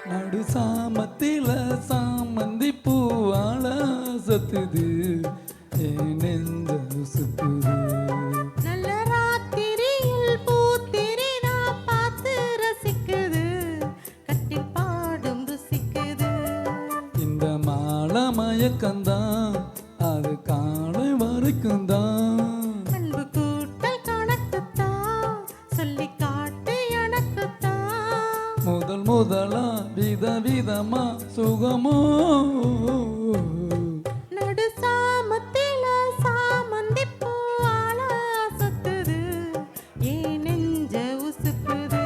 நடு சாமத்தில சாமந்தி பூவால சத்துது என் நெஞ்ச சுத்துது. நல்ல ராத்திரியில் பூத்திரி நான் பார்த்து ரசிக்குது, கட்டில் பாடும் ருசிக்குது. இந்த மாலை மயக்கந்தான் அது காலை வரைக்கும் தான். அன்பு கூட்டல் கணக்குத்தான், சொல்லி காட்டு எனக்குத்தான். முதல் முதலா விதவிதமா சுகமோ. நடு சாமத்தில சாமந்தி பூவால சத்துது, ஏன் நெஞ்ச உசுக்குது.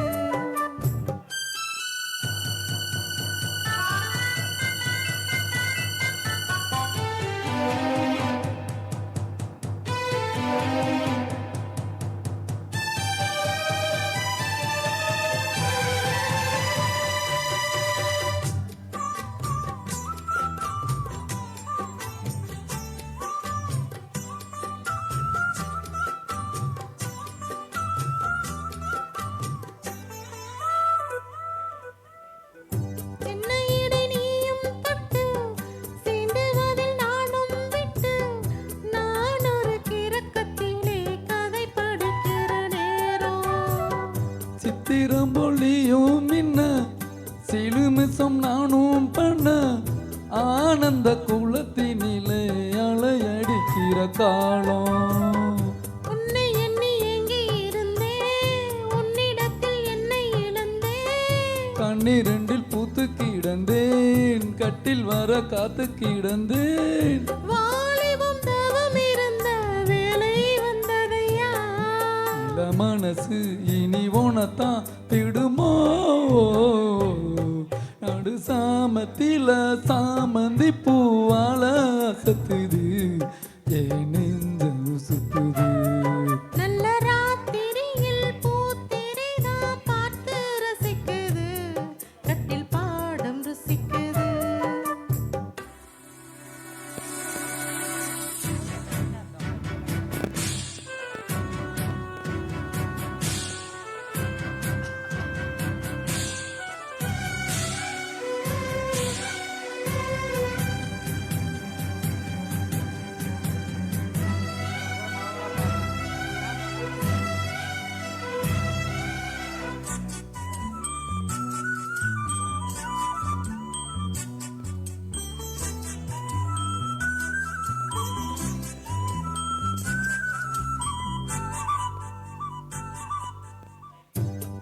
என்னையிடை நீயும் தொட்டு, சீண்டுவதில் நானும் விட்டு, நான் ஒரு கிறக்கத்திலே கதை படிக்கிற நேரம். சித்திரம் பொழியும் மின்ன சிலுமிசம் நானும் பண்ண ஆனந்த குளத்தினிலே அலையடிக்கிற காலம். உன்னை எண்ணி ஏங்கி இருந்தேன், உன்னிடத்தில் என்னை இழந்தேன். கண்ணிரண்டில் பூத்து கிடந்தேன், கட்டில் வர காத்து கிடந்தேன். வாலிபம் தவம் இருந்த வேலை வந்ததையா, இள மனசு இனி உனத்தான் விடுமோ. நடு சாமத்தில சாமந்தி பூவால சத்துது என் நெஞ்ச சுத்துது. நல்ல ராத்திரியில் பூத்திரி தான் பார்த்து ரசிக்குது, கட்டில் பாடம் ருசிக்குது.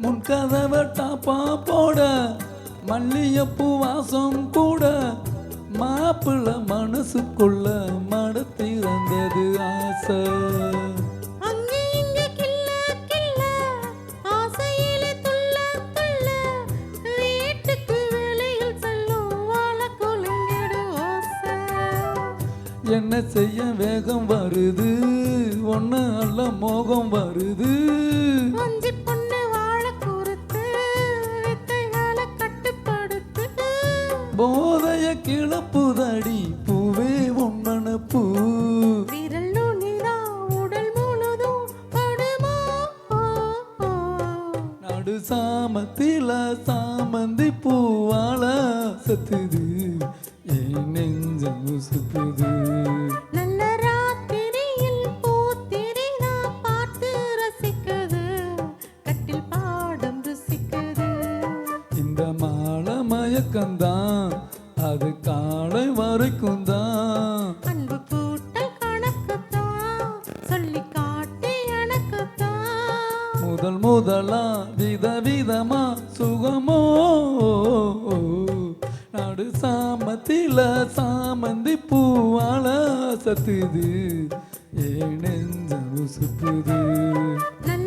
முன் கதவை டாப்பா போட மல்லியப்பூ வாசம் கூட மாப்பிள்ள மனசுக்குள்ள மடத்திறந்தது ஆசை. அங்கே இங்கே கில்ல கில்ல, ஆசையிலே துள்ள துள்ள, வீட்டுக்கு வெளியில் செல்லும் வாழ குலுங்கிடு ஓசை. என்ன செய்ய வேகம் வருது, ஒன்னு அல்ல மோகம் வருது. வஞ்சி பொண்ணு வாழ குறுத்து, வித்தைகளை கட்டுப்படுத்து. போதைய கிளப்புதடி பூவே உன்னன பூ. விரல் நுனிதா உடல் முழுதும் படுமோ. நடு சாமத்தில சாமந்தி பூவால சத்துது என் நெஞ்ச சுத்துது. நல்ல ராத்திரியில் பூத்திரி நான் பார்த்து ரசிக்குது, கட்டில் பாடம் ருசிக்குது. இந்த மாலை மயக்கந்தான் அது காலை வரைக்கும் தான். அன்பு கூட்டல் கணக்குத்தான், சொல்லி காட்டு எனக்குத்தான். முதல் முதலா விதவிதமா சுகமோ. நடு சாமத்தில சாமந்தி பூவால சத்துது என் நெஞ்ச சுத்துது. நல்ல